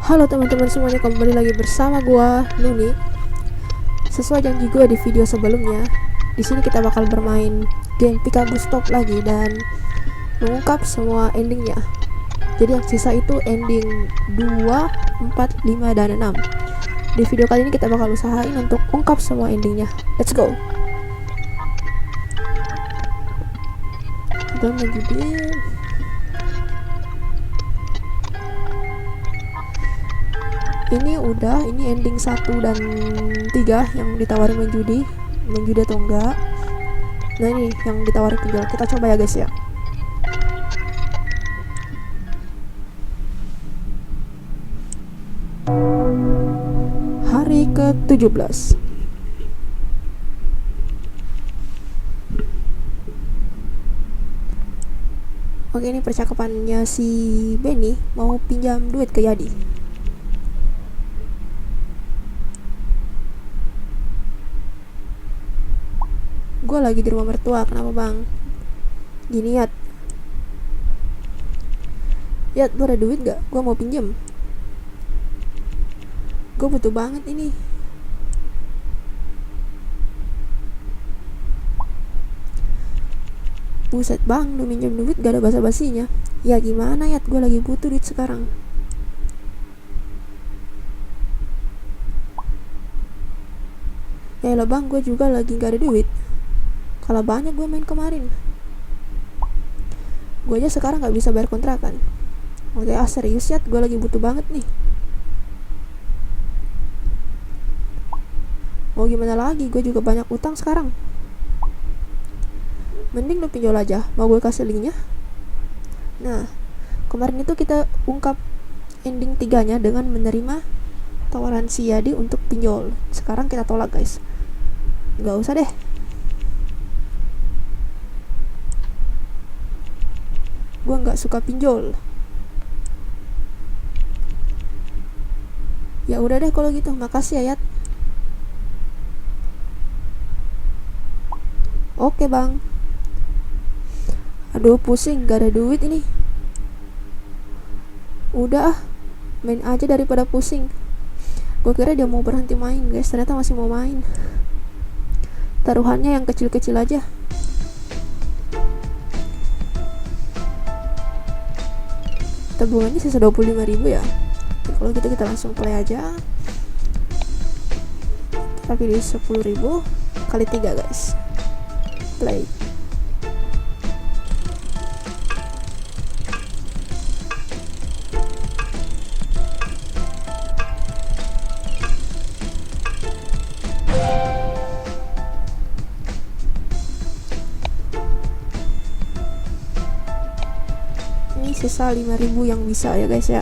Halo teman-teman semuanya, kembali lagi bersama gua Nuni. Sesuai janji gua di video sebelumnya, di sini kita bakal bermain game Peekaboo Stop lagi dan mengungkap semua endingnya. Jadi yang sisa itu ending 2, 4, 5, dan 6. Di video kali ini kita bakal usahain untuk ungkap semua endingnya. Let's go. Kita menjadi ini ending 1 dan 3 yang ditawari menjudi atau enggak. Nah ini yang ditawari pinjol, kita coba ya guys ya. Hari ke-17. Oke, ini percakapannya si Benny mau pinjam duit ke Yadi. Gue lagi di rumah mertua. Kenapa bang? Gini Yat, lu ada duit gak? Gue mau pinjem. Gue butuh banget ini. Buset bang, lu minjem duit gak ada basa-basinya. Ya gimana Yat, gue lagi butuh duit sekarang. Ya lah bang, gue juga lagi gak ada duit. Kalau banyak gue main kemarin. Gue aja sekarang gak bisa bayar kontrakan. Oke, serius ya, gue lagi butuh banget nih. Mau gimana lagi, gue juga banyak utang sekarang. Mending lu pinjol aja, mau gue kasih linknya. Nah, kemarin itu kita ungkap ending 3-nya dengan menerima tawaran si Yadi untuk pinjol. Sekarang kita tolak guys. Gak usah deh. Gue nggak suka pinjol. Ya udah deh kalau gitu, makasih ya Yat. Oke bang. Aduh pusing, gak ada duit ini. Udah ah, main aja daripada pusing. Gue kira dia mau berhenti main guys, ternyata masih mau main. Taruhannya yang kecil-kecil aja. Tabungannya sisa 25.000 ya. Kalau gitu kita langsung play aja. Tapi di 10.000 kali 3 guys. Play. Ini sisa 5.000 yang bisa ya guys ya.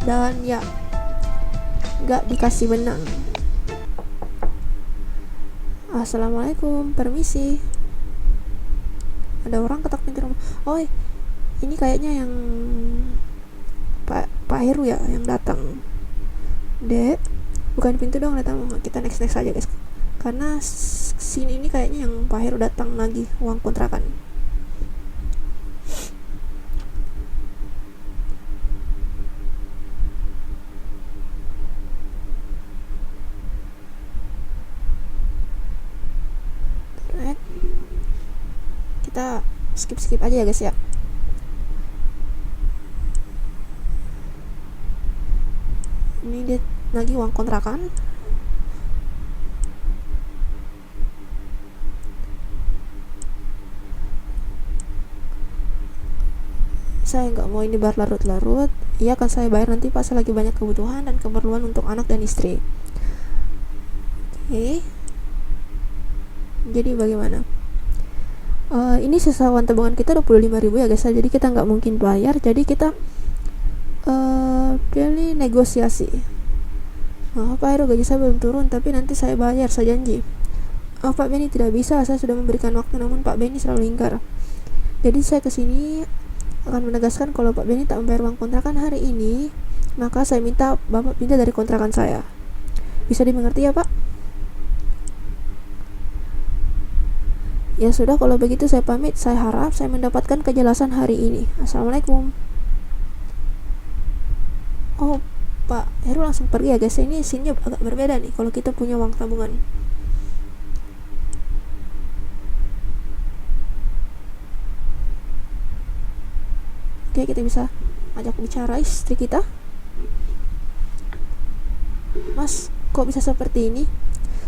Dan ya, gak dikasih benang. Assalamualaikum, permisi. Ada orang ketok pintu rumah. Oh, ini kayaknya yang Pak Heru ya yang datang. Dek, bukan pintu dong, datang. Kita next aja guys. Karena sini ini kayaknya yang Pak Heru datang lagi uang kontrakan. Kita skip aja ya guys ya. Ini dia lagi uang kontrakan. Saya nggak mau ini berlarut-larut. Iya kan, saya bayar nanti pas saya lagi banyak kebutuhan dan keperluan untuk anak dan istri. Oke. Jadi bagaimana? Ini sisa uang tabungan kita 25.000 ya guys. Jadi kita nggak mungkin bayar. Jadi kita pilih negosiasi. Pak Heru, gaji saya belum turun, tapi nanti saya bayar, saya janji. Pak Benny, tidak bisa, saya sudah memberikan waktu, namun Pak Benny selalu ingkar. Jadi saya kesini akan menegaskan kalau Pak Benny tak membayar uang kontrakan hari ini, maka saya minta Bapak pindah dari kontrakan saya. Bisa dimengerti ya Pak? Ya sudah, kalau begitu saya pamit. Saya harap saya mendapatkan kejelasan hari ini. Assalamualaikum. Oh Pak Heru langsung pergi ya guys. Ini scene-nya agak berbeda nih kalau kita punya uang tabungan. Oke, kita bisa ajak bicara istri kita. Mas, kok bisa seperti ini?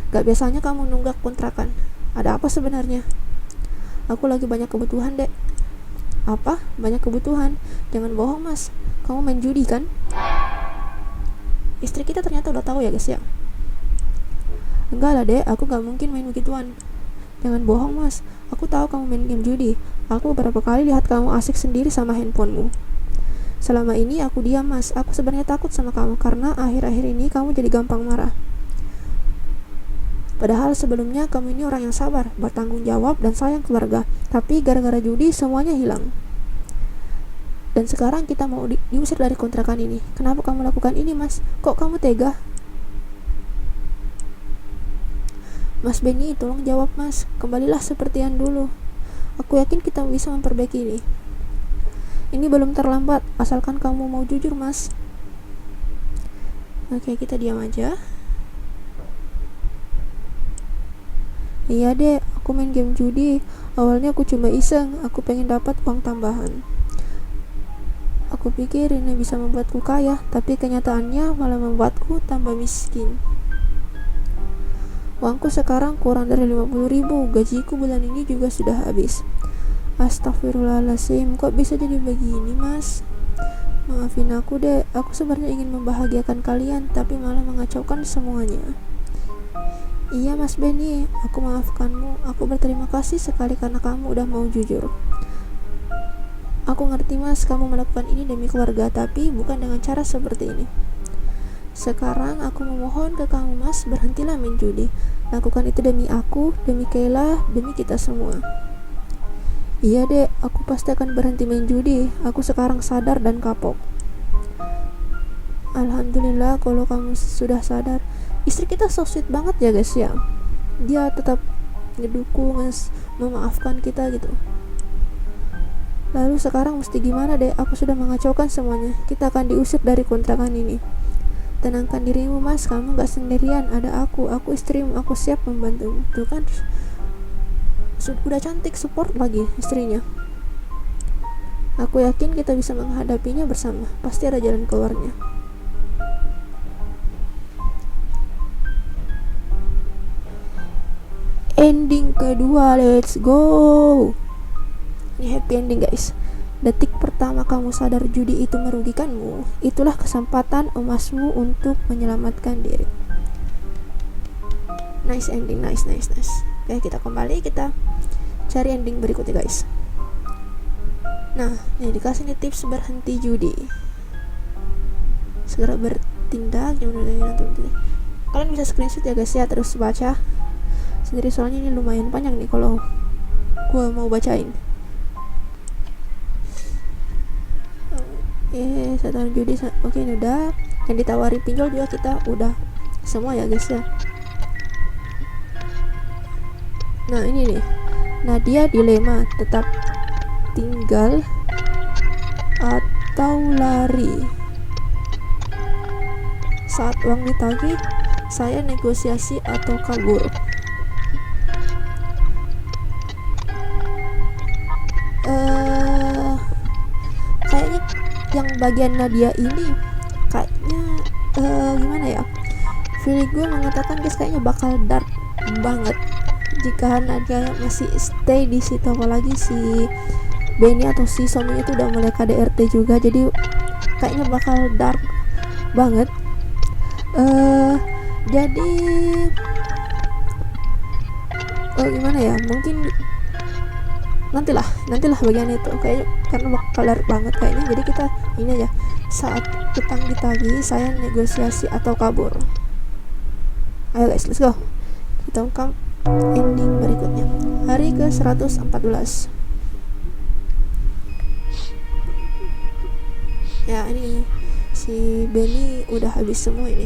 Gak biasanya kamu nunggak kontrakan. Ada apa sebenarnya? Aku lagi banyak kebutuhan, Dek. Apa? Banyak kebutuhan? Jangan bohong, Mas. Kamu main judi kan? Istri kita ternyata udah tahu ya, guys ya. Enggak lah, Dek. Aku gak mungkin main begituan. Jangan bohong, Mas. Aku tahu kamu main game judi. Aku beberapa kali lihat kamu asik sendiri sama handphonemu. Selama ini aku diam, Mas. Aku sebenarnya takut sama kamu karena akhir-akhir ini kamu jadi gampang marah. Padahal sebelumnya kamu ini orang yang sabar, bertanggung jawab, dan sayang keluarga. Tapi gara-gara judi semuanya hilang. Dan sekarang kita mau diusir dari kontrakan ini. Kenapa kamu lakukan ini, Mas? Kok kamu tega? Mas Benny, tolong jawab, Mas. Kembalilah seperti yang dulu. Aku yakin kita bisa memperbaiki ini. Ini belum terlambat, asalkan kamu mau jujur, Mas. Oke, kita diam aja. Iya deh, aku main game judi. Awalnya aku cuma iseng, aku pengen dapat uang tambahan. Aku pikir ini bisa membuatku kaya, tapi kenyataannya malah membuatku tambah miskin. Uangku sekarang kurang dari 50.000, gajiku bulan ini juga sudah habis. Astagfirullahaladzim, kok bisa jadi begini, Mas? Maafin aku deh, aku sebenarnya ingin membahagiakan kalian, tapi malah mengacaukan semuanya. Iya Mas Benny, aku maafkanmu. Aku berterima kasih sekali karena kamu udah mau jujur. Aku ngerti Mas, kamu melakukan ini demi keluarga, tapi bukan dengan cara seperti ini. Sekarang aku memohon ke kamu Mas, berhentilah main judi. Lakukan itu demi aku, demi Kayla, demi kita semua. Iya dek, aku pasti akan berhenti main judi. Aku sekarang sadar dan kapok. Alhamdulillah kalau kamu sudah sadar. Istri kita so sweet banget ya guys ya. Dia tetap ngedukung, memaafkan kita gitu. Lalu sekarang mesti gimana deh? Aku sudah mengacaukan semuanya. Kita akan diusir dari kontrakan ini. Tenangkan dirimu Mas, kamu gak sendirian. Ada aku istrimu, aku siap membantumu. Tuh kan, udah cantik, support lagi istrinya. Aku yakin kita bisa menghadapinya bersama. Pasti ada jalan keluarnya. Ending kedua, let's go. Ini happy ending guys. Detik pertama kamu sadar judi itu merugikanmu, itulah kesempatan emasmu untuk menyelamatkan diri. Nice ending, nice. Oke, kita kembali, kita cari ending berikutnya guys. Nah, nih dikasih nih tips berhenti judi. Segera bertindak, kalian bisa screenshot ya guys ya, terus baca sendiri soalnya ini lumayan panjang nih kalau gue mau bacain. Satu judi, oke ini udah. Yang ditawari pinjol juga kita udah semua ya guys ya. Nah ini nih, Nadia dilema, tetap tinggal atau lari. Saat uang ditagih, saya negosiasi atau kabur. Kayaknya yang bagian Nadia ini kayaknya gimana ya, feeling gue mengatakan guys kayaknya bakal dark banget jika Nadia masih stay di situ, apalagi si Benny atau si Somi itu udah mulai KDRT juga, jadi kayaknya bakal dark banget. Jadi gimana ya, mungkin nantilah bagian itu kayaknya karena bakal dark banget kayaknya. Jadi kita ini aja, saat utang ditagih saya negosiasi atau kabur. Ayo guys, let's go. Kita ungkap ending berikutnya. Hari ke 114. Ya ini si si Benny udah habis semua ini.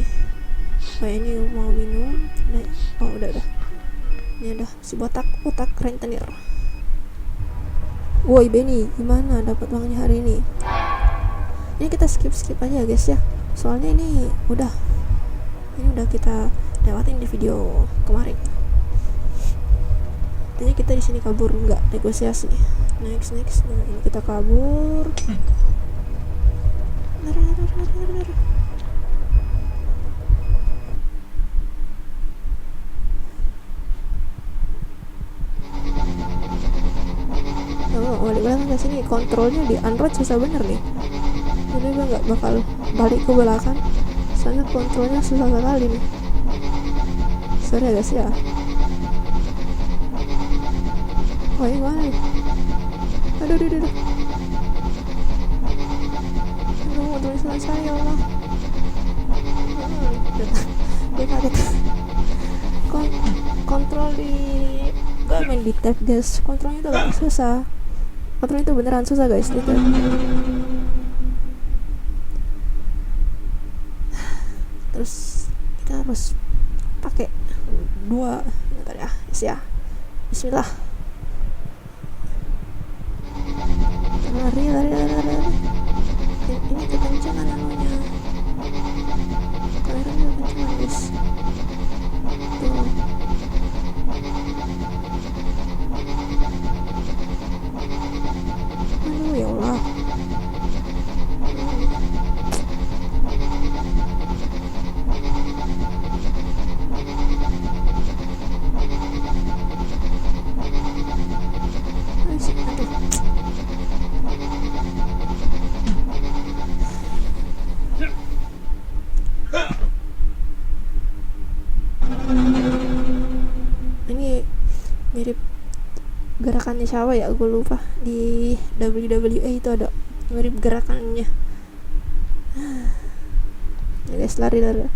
Oh ini mau minum. Nah, oh udah. Ini ada si botak rentenir. Woi Benny, gimana dapat uangnya hari ini? Ini kita skip aja guys ya. Soalnya ini udah kita lewatin di video kemarin. Intinya kita di sini kabur, nggak negosiasi. Next. Nah, ini kita kabur. Balik belakang ke sini. Kontrolnya di Android susah bener nih. Jadi gue nggak bakal balik ke belakang. Soalnya kontrolnya susah sekali nih. Sorry ya guys ya. Oh ini mana nih? Aduh. Aduh, tulisan saya ya Allah. Dia kaget. Kontrol di gak main di tab guys. Kontrolnya itu agak susah. Kontrolnya itu beneran susah guys di tab. Terus kita harus pakai 2. Bentar ya, ya. Bismillah. Lari. Ini kekencangan anunya. Kameranya kekencangan guys. Tuh. Aduh ya Allah. Ini mirip gerakannya siapa ya, gue lupa. Di WWE itu ada mirip gerakannya ya guys. Lari. Kita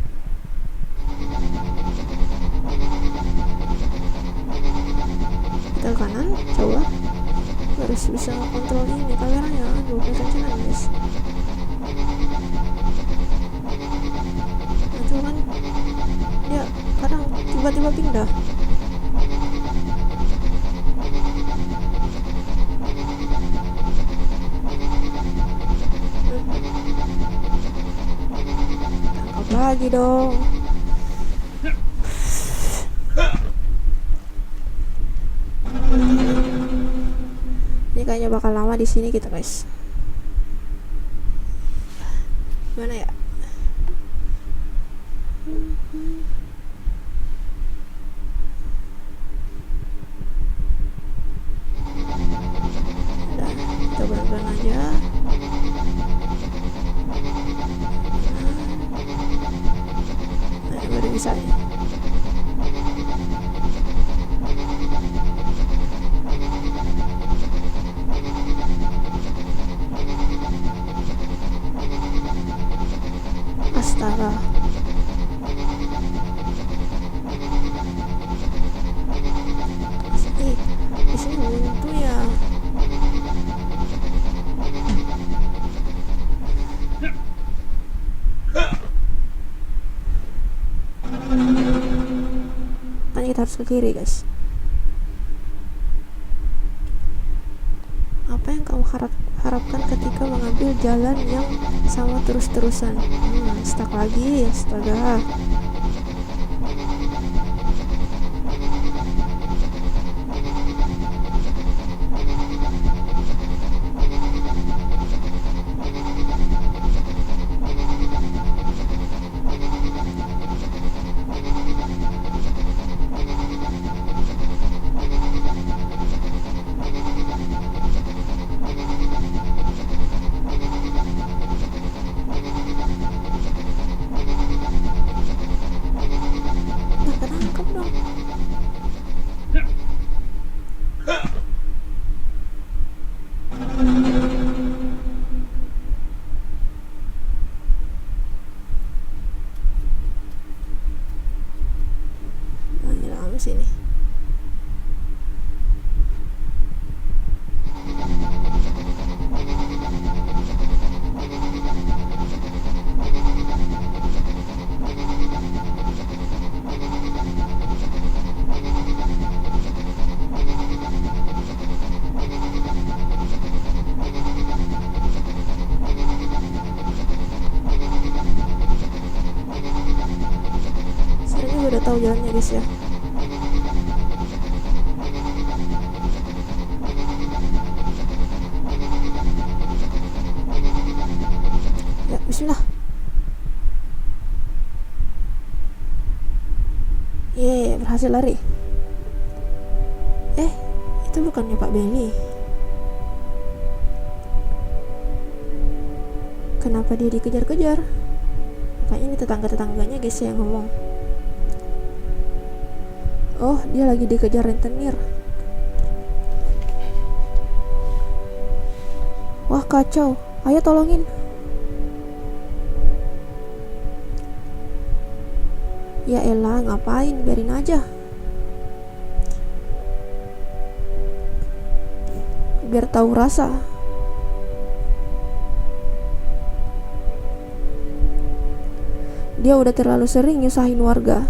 ke kanan, coba harus bisa kontrol ini kameranya. Aduh kekencangan guys. Itu kan dia kadang tiba-tiba pindah. Tangkap lagi dong. Ini kayaknya bakal lama di sini kita guys. Mana ya? Udah, kita pelan-pelan aja. Nah, baru bisa ya. Astaga. Di sini buntu ya. Makanya kita harus ke kiri guys. Apa yang kamu harapkan ketika mengambil jalan yang sama terus-terusan? Stuck lagi, astaga. tahu jalannya guys ya. Ya, bismillah. Berhasil lari. Itu bukannya Pak Benny. Kenapa dia dikejar-kejar? Kayaknya ini tetangga-tetangganya guys yang ngomong. Oh, dia lagi dikejar rentenir. Wah, kacau. Ayo tolongin. Ya elah, ngapain? Biarin aja. Biar tahu rasa. Dia udah terlalu sering nyusahin warga.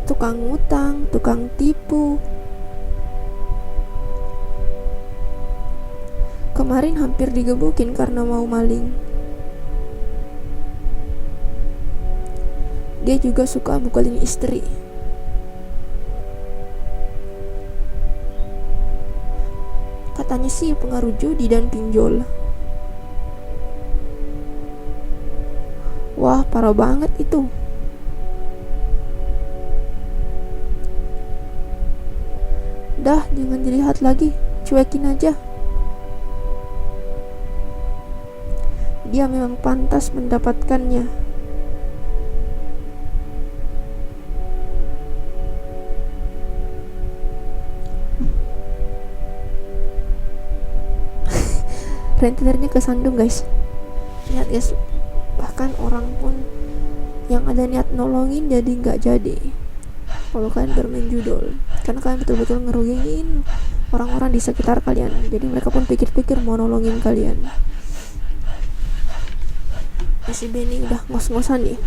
Tukang ngutang, tukang tipu. Kemarin hampir digebukin karena mau maling. Dia juga suka mukulin istri. Katanya sih pengaruh judi dan pinjol. Wah, parah banget itu. Dah, jangan dilihat lagi, cuekin aja. Dia memang pantas mendapatkannya. Rentenernya kesandung guys. Lihat guys, bahkan orang pun yang ada niat nolongin jadi nggak jadi kalau kalian bermain judul, karena kalian betul-betul ngerugiin orang-orang di sekitar kalian. Jadi mereka pun pikir-pikir mau nolongin kalian. Si Benny udah ngos-ngosan nih.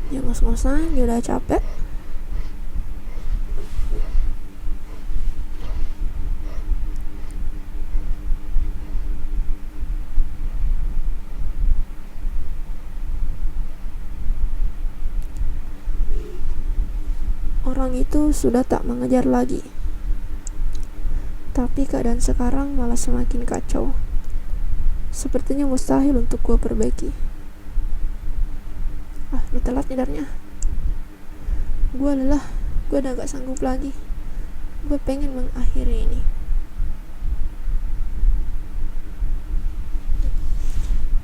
Dia ngos-ngosan, dia udah capek. Orang itu sudah tak mengejar lagi. Tapi keadaan sekarang malah semakin kacau. Sepertinya mustahil untuk gue perbaiki. Udah telat nyedarnya. Gue lelah. Gue udah gak sanggup lagi. Gue pengen mengakhiri ini.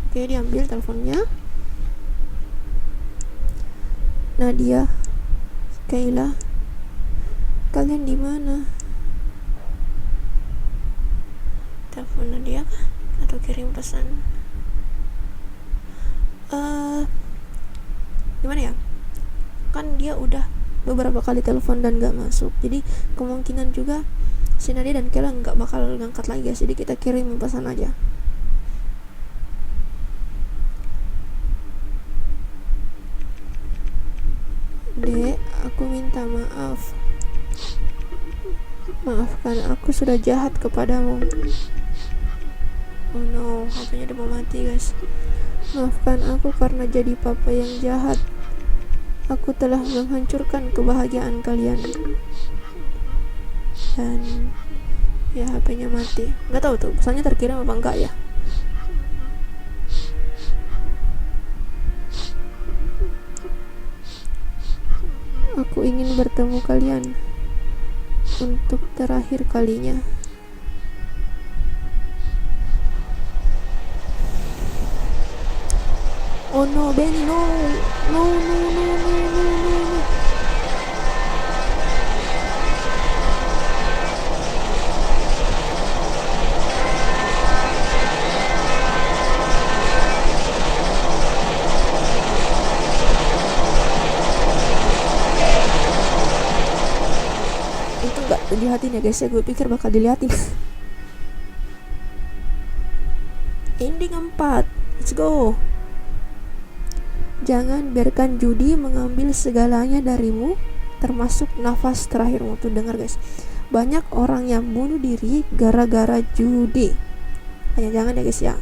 Oke, diambil teleponnya. Nadia, Kayla, kalian di mana? Telepon Nadia kah? Atau kirim pesan? Gimana ya? Kan dia udah beberapa kali telepon dan gak masuk. Jadi kemungkinan juga si Nadia dan Kayla gak bakal ngangkat lagi guys. Jadi kita kirim pesan aja. Dek, aku minta maaf. Maafkan aku sudah jahat kepadamu. Oh no, HP-nya udah mau mati guys. Maafkan aku karena jadi papa yang jahat. Aku telah menghancurkan kebahagiaan kalian. Dan ya HP-nya mati. Gak tahu tuh pesannya terkirim apa enggak ya. Aku ingin bertemu kalian untuk terakhir kalinya. Oh no, Benny, no. No, no, no, no, no, no. Itu gak dilihatin ya guys ya, gue pikir bakal dilihatin. Ending 4. Let's go. Jangan biarkan judi mengambil segalanya darimu, termasuk nafas terakhirmu. Tuh dengar guys, banyak orang yang bunuh diri gara-gara judi. Hanya jangan ya guys ya,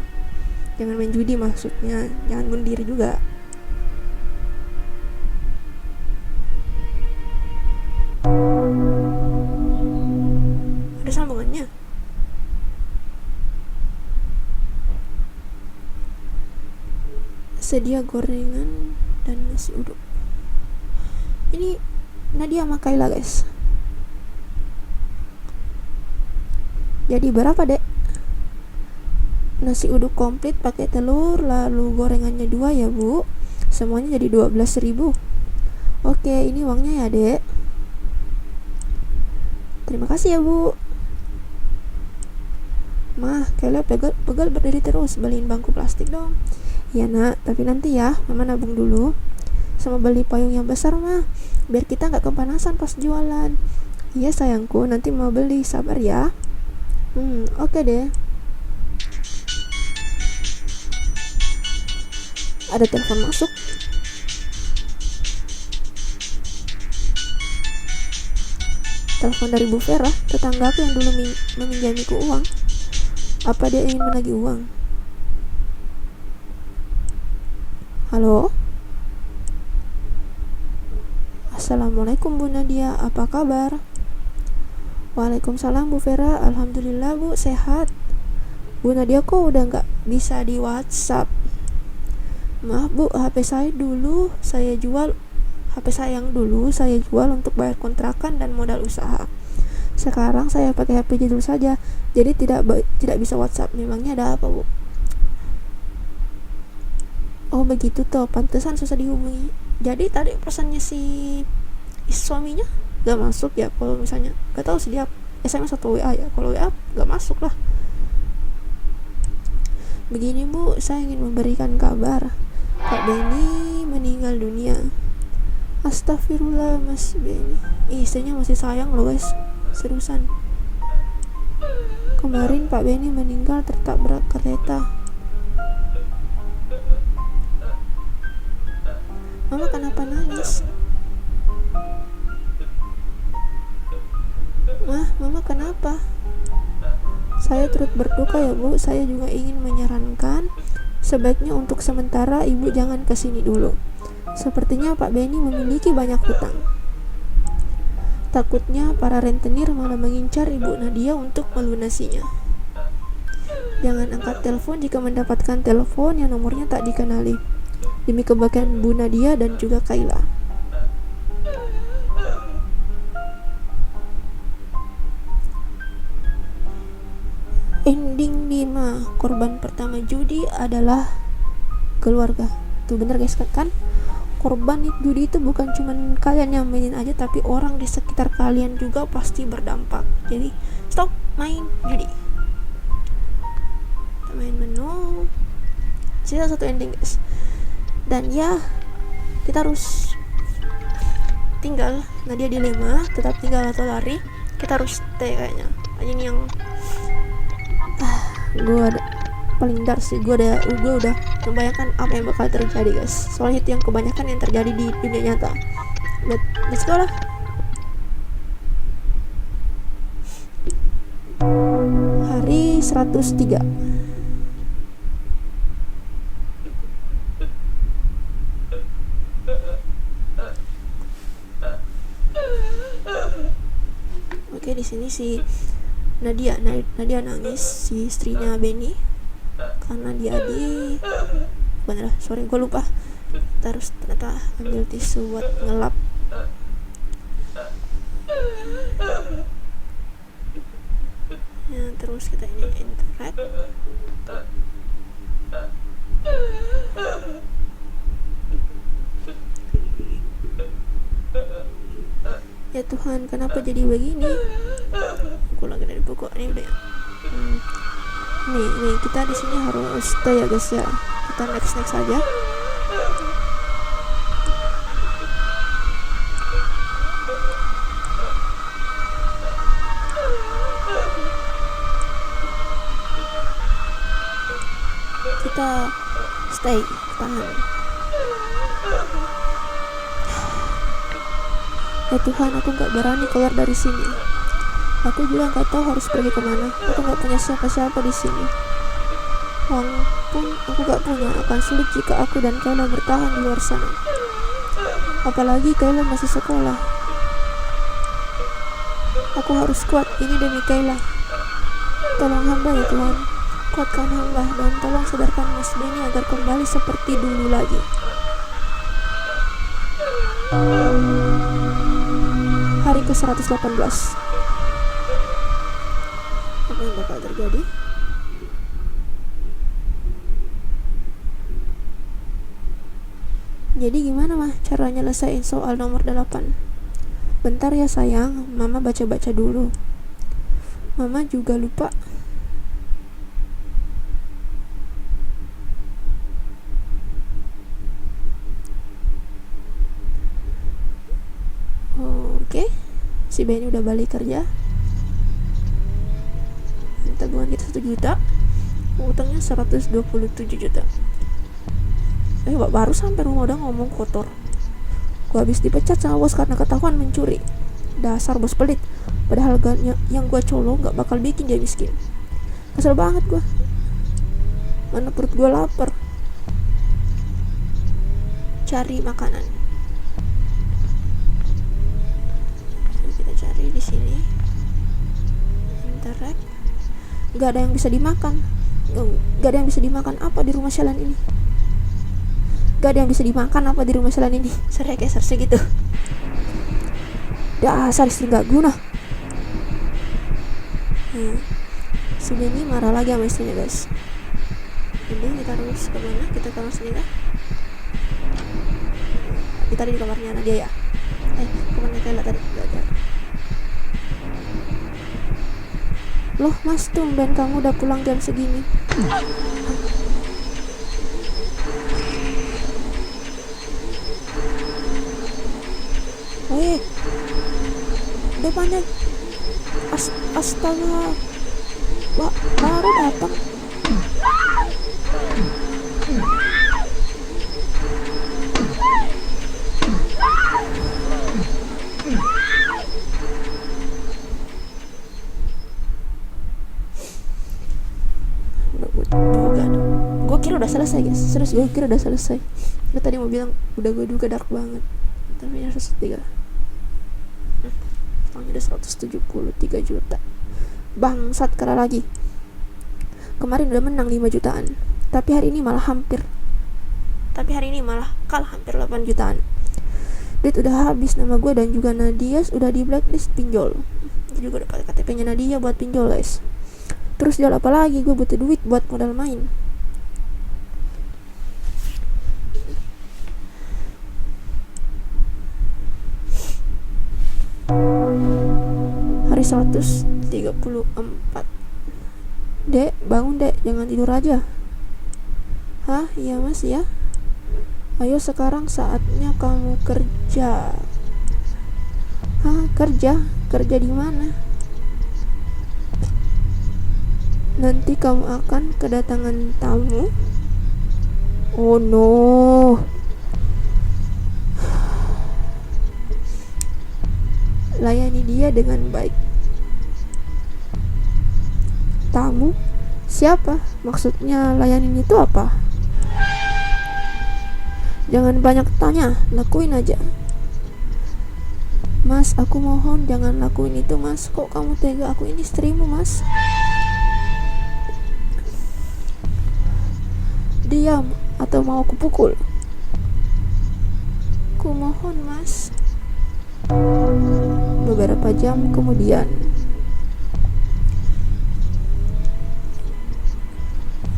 jangan main judi, maksudnya jangan bunuh diri juga. Ada sambungannya. Sedia gorengan dan nasi uduk. Ini Nadia sama Kayla guys. Jadi berapa dek? Nasi uduk komplit pakai telur, lalu gorengannya 2 ya bu. Semuanya jadi 12.000. Oke, ini uangnya ya dek. Terima kasih ya bu. Mah, Kayla pegal berdiri terus, beliin bangku plastik dong. Ya nak, tapi nanti ya, mama nabung dulu. Sama beli payung yang besar mah, biar kita gak kepanasan pas jualan. Iya sayangku, nanti mau beli, sabar ya. Oke deh. Ada telepon masuk. Telepon dari Bu Vera, tetanggaku yang dulu meminjamiku uang. Apa dia ingin menagih uang? Halo? Assalamualaikum Bu Nadia, apa kabar? Waalaikumsalam Bu Vera, alhamdulillah Bu, sehat. Bu Nadia kok udah gak bisa di WhatsApp? Maaf Bu, HP saya jual untuk bayar kontrakan dan modal usaha. Sekarang saya pakai HP jadul saja, jadi tidak bisa WhatsApp. Memangnya ada apa Bu? Oh begitu toh, pantesan susah dihubungi. Jadi tadi pesannya si suaminya gak masuk ya, kalau misalnya gak tahu sih dia SMS atau WA ya. Kalau WA gak masuk lah. Begini Bu, saya ingin memberikan kabar, Pak Benny meninggal dunia. Astagfirullah Mas Benny. Istrinya masih sayang loh guys, seriusan. Kemarin Pak Benny meninggal tertabrak kereta. Mama kenapa nangis? Mama kenapa? Saya turut berduka ya Bu. Saya juga ingin menyarankan sebaiknya untuk sementara Ibu jangan kesini dulu. Sepertinya Pak Benny memiliki banyak hutang. Takutnya para rentenir malah mengincar Ibu Nadia untuk melunasinya. Jangan angkat telepon jika mendapatkan telepon yang nomornya tak dikenali. Demi kebaikan Bu Nadia dan juga Kayla. Ending 5. Korban pertama judi adalah keluarga. Tuh bener guys kan? Korban judi itu bukan cuman kalian yang mainin aja, tapi orang di sekitar kalian juga pasti berdampak. Jadi stop main judi. Kita main menu. Sisa satu ending guys. Dan ya, kita harus tinggal. Nadia dilema, tetap tinggal atau lari. Kita harus stay kayaknya. Ini yang gue paling dar sih. Gue udah membayangkan apa yang bakal terjadi guys. Soalnya itu yang kebanyakan yang terjadi di dunia nyata. Let's go lah. Hari 103. Oke, di sini si Nadia nangis, si istrinya Benny, karena dia bener, sorry gue lupa. Kita harus ternyata ambil tisu buat ngelap. Ya, terus kita ini interact. Ya Tuhan, kenapa jadi begini? Aku lagi dari buku ini udah ya. Nih kita di sini harus stay ya guys ya. Kita next aja. kita stay, tahan. Ya Tuhan, aku gak berani keluar dari sini. Aku juga gak tahu harus pergi kemana. Aku gak punya siapa-siapa di sini. Uang pun aku gak punya. Akan sulit jika aku dan Kayla bertahan di luar sana. Apalagi Kayla masih sekolah. Aku harus kuat, ini demi Kayla. Tolong hamba ya Tuhan, kuatkan hamba dan tolong sadarkan Mas Benny agar kembali seperti dulu lagi. Hari ke-118. Apa yang bakal terjadi? Jadi gimana mah cara nyelesain soal nomor 8? Bentar ya sayang, mama baca-baca dulu. Mama juga lupa. Oke, si Benny udah balik kerja. Tabungan kita 1 juta, utangnya 127 juta. Baru sampai rumah udah ngomong kotor. Gua habis dipecat sama bos karena ketahuan mencuri. Dasar bos pelit. Padahal yang gua colong gak bakal bikin dia miskin. Kesel banget gua. Mana perut gua lapar. Cari makanan. Kita cari di sini. Interact. Gak ada yang bisa dimakan. Gak ada yang bisa dimakan apa di rumah Shalan ini. Gak ada yang bisa dimakan apa di rumah Shalan ini. Serek segitu. Dasar istri gak guna. Si Benny marah lagi sama istrinya guys. Ini kita harus kemana? Kita ke kamar sini kah? Kita di kamarnya Nadia ya. Kamarnya Kayla tadi belajar. Loh mas, tumben kamu udah pulang jam segini. Depannya astaga, baru datang. Gue kira udah selesai guys, serius gue kira udah selesai. Gue tadi mau bilang udah, gue duga dark banget, tapi harus 3. Uangnya udah 173 juta. Bangsat, kalah lagi. Kemarin udah menang 5 jutaan, tapi hari ini malah kalah hampir 8 jutaan. Duit udah habis, nama gue dan juga Nadia udah di blacklist pinjol. Gue juga udah pakai KTP-nya Nadia buat pinjol guys. Terus jual apa lagi, gue butuh duit buat modal main. Hari 134. Dek, bangun dek, jangan tidur aja. Hah, iya mas ya. Ayo sekarang saatnya kamu kerja. Hah, kerja? Kerja di mana? Nanti kamu akan kedatangan tamu. Oh no. Layani dia dengan baik. Tamu? Siapa? Maksudnya layanin itu apa? Jangan banyak tanya, lakuin aja. Mas, aku mohon jangan lakuin itu mas. Kok kamu tega? Aku ini istrimu mas. Diam atau mau aku pukul? Ku mohon mas. Beberapa jam kemudian.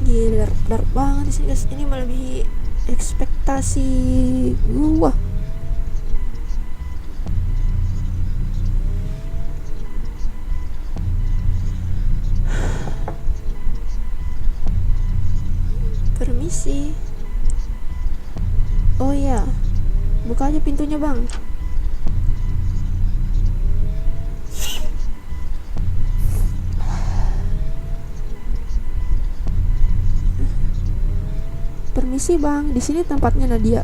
Gila, dark banget di sini guys. Ini melebihi ekspektasi gua. Permisi. Oh ya, buka aja pintunya bang. permisi bang, di sini tempatnya Nadia.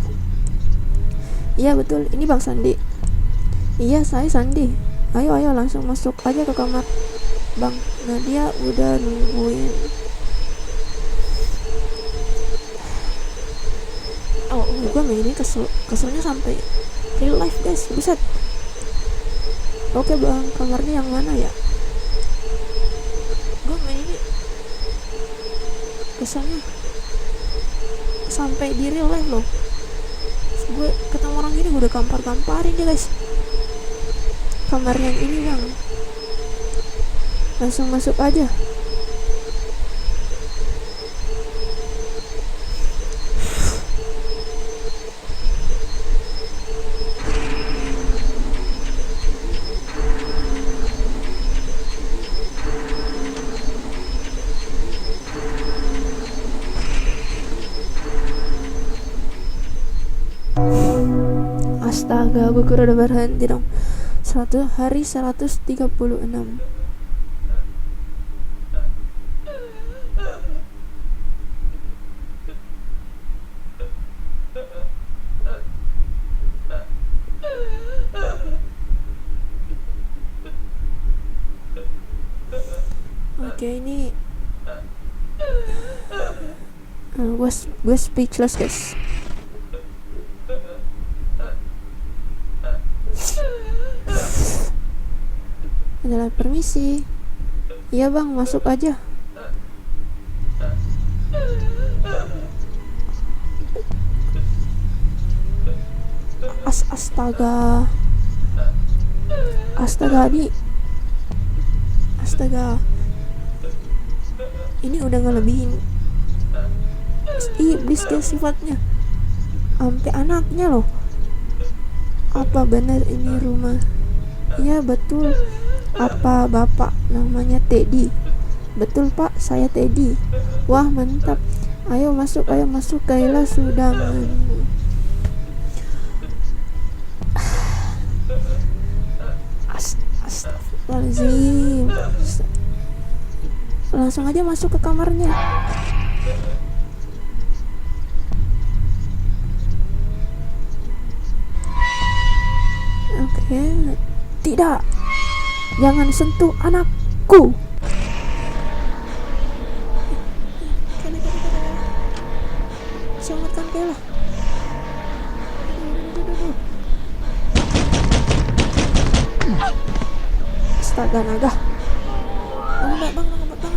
Iya betul, ini bang Sandi. Iya saya Sandi. Ayo langsung masuk aja ke kamar bang, Nadia udah nungguin. Gue main ini keselnya sampai real life guys, buset. Oke bang, kamarnya yang mana ya? Gue main ini keselnya sampai di real life loh. Gue ketemu orang ini gue udah gamparin dia guys. Kamar yang ini bang, langsung masuk aja. Astaga, gue kira udah berhenti dong. 100 hari 136. Oke, ini gue speechless guys. Adalah permisi. Iya bang, masuk aja. Astaga ini udah ngelebihin iblis guys sifatnya, sampai anaknya loh. Apa benar ini rumah? Iya betul. Apa bapak namanya Teddy? Betul pak, saya Teddy. Wah mantap. Ayo masuk Kayla sudah Astagfirullahaladzim. Langsung aja masuk ke kamarnya. Oke. Tidak, jangan sentuh anakku. Selamatkan Kayla. Astaga naga. Bang, cepetan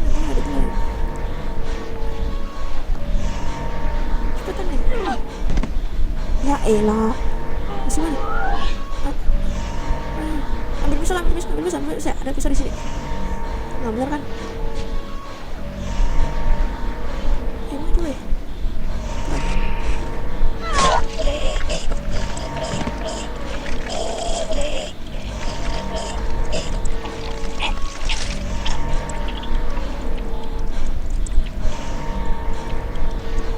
nih. Ya elah. Masih mana? Ambil pisau, ada pisau di sini. Nggak bener kan? Maju weh.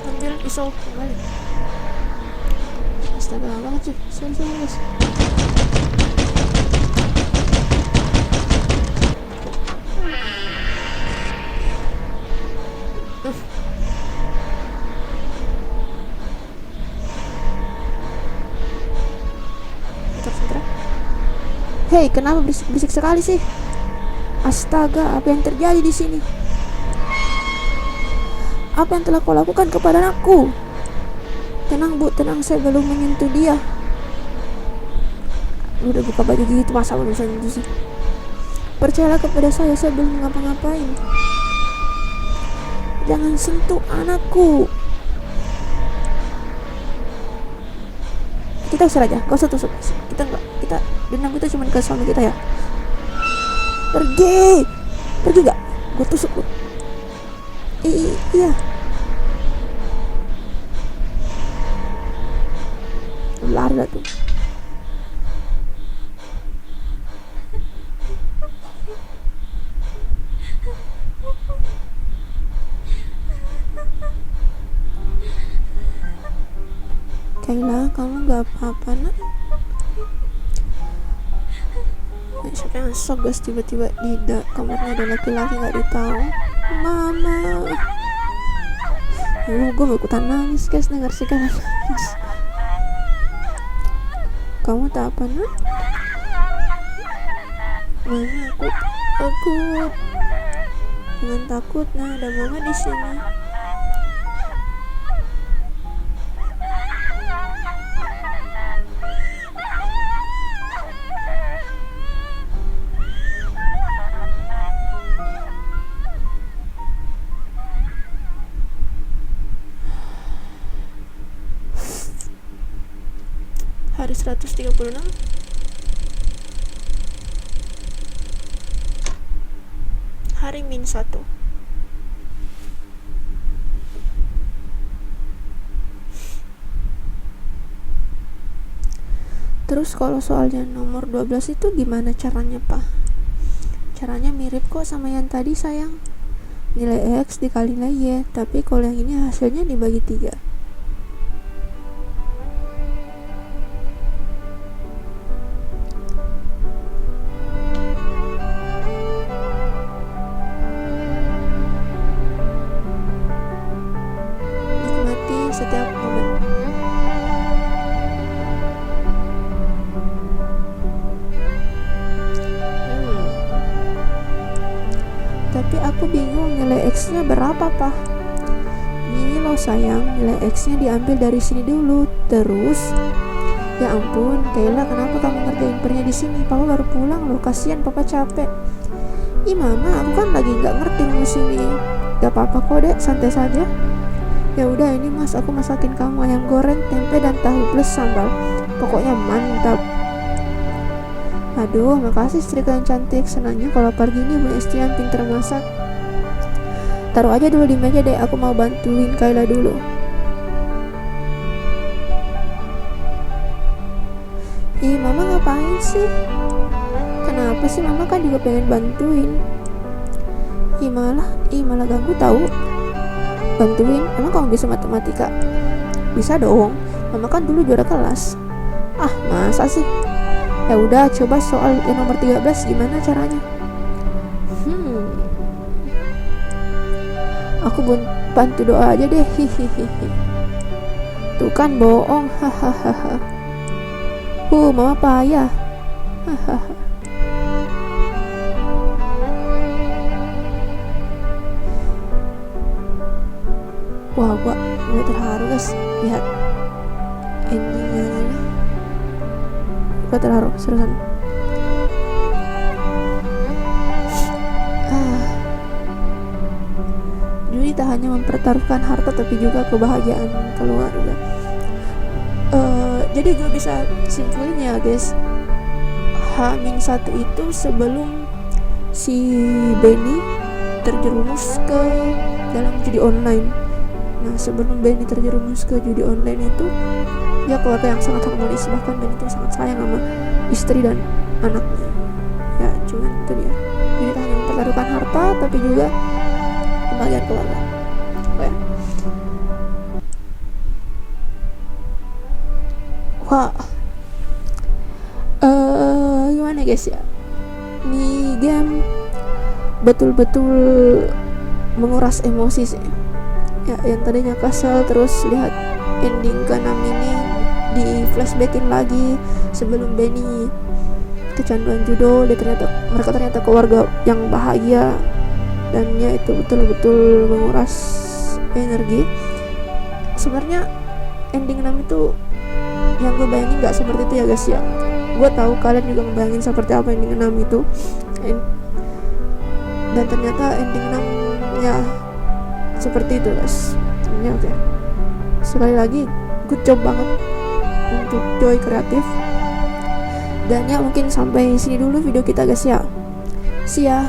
Ambil pisau kembali. Astaga banget sih. Sorry guys. Hei, kenapa berisik sekali sih? Astaga, apa yang terjadi di sini? Apa yang telah kau lakukan kepada anakku? Tenang bu, tenang, saya belum menyentuh dia. Udah buka baju gitu, masa belum bisa nyentuh sih? Percayalah kepada saya belum ngapa-ngapain. Jangan sentuh anakku. Kita usir aja, gak usah tusuk. Kita dendam kita cuma ke suami kita ya. Pergi gak? Gue tusuk lu. Iya. Lari lah tuh. Kayla, kamu gak apa-apa nak? Siapa yang sok guys, tiba-tiba di kamarnya ada laki-laki gak ditahu. Mama, Gue mau ikutan nangis guys, denger sih kalian nangis. Kamu tak apa nak? Mana takut. Jangan takut, nah ada mama di sini. Hari 136, hari -1. Terus kalau soalnya nomor 12 itu gimana caranya, Pak? Caranya mirip kok sama yang tadi sayang. Nilai X dikali nilai Y, tapi kalau yang ini hasilnya dibagi 3. Nikmati setiap momen. Tapi aku bingung nilai X-nya berapa, Pak? Ini loh sayang, nilai X-nya diambil dari sini dulu. Terus, ya ampun, Kayla, kenapa kamu ngerjain pernya di sini? Papa baru pulang loh, kasihan Papa capek. Ih mama, aku kan lagi nggak ngerti rumus ini. Gak apa-apa kok dek, santai saja. Ya udah ini mas, aku masakin kamu ayam goreng, tempe dan tahu plus sambal. Pokoknya mantap. Aduh, makasih istriku yang cantik. Senangnya kalau pagi ini punya istri yang pintar masak. Taruh aja dulu di meja deh, aku mau bantuin Kayla dulu. Ih, mama ngapain sih? Kenapa sih mama kan juga pengen bantuin? Ih malah ganggu tahu. Bantuin? Emang kamu bisa matematika? Bisa dong. Mama kan dulu juara kelas. Ah, masa sih? Ya udah, coba soal yang nomor 13 gimana caranya? Aku bantu doa aja deh. Hihihi. Tuh kan bohong. Hahaha. Mama payah. Hahaha. Wah, gua terharu guys. Lihat endingnya ini. Gua terharu, seriusan. Juli tak hanya mempertaruhkan harta tapi juga kebahagiaan keluarga. Jadi gue bisa simpulin ya guys, H-1 itu sebelum si Benny terjerumus ke dalam judi online. Nah, sebelum Benny terjerumus ke judi online itu, dia keluarga yang sangat harmonis, bahkan Benny itu sangat sayang sama istri dan anaknya. Ya, cuman itu dia. Jadi tak hanya mempertaruhkan harta tapi juga kebahagiaan keluarga. Ya. Wah, gimana guys ya? Ini game betul-betul menguras emosi sih. Ya, yang tadinya kesel terus lihat ending ke-6 ini di flashbackin lagi sebelum Benny kecanduan judo, mereka ternyata keluarga yang bahagia. Dan ya itu betul-betul menguras energi. Sebenarnya ending 6 itu yang gue bayangin gak seperti itu ya guys ya. Gue tahu kalian juga ngebayangin seperti apa ending 6 itu. Dan ternyata ending 6 ya seperti itu guys. Ini oke. Sekali lagi good job banget untuk Joy Kreatif. Dan ya mungkin sampai sini dulu video kita guys ya. See ya.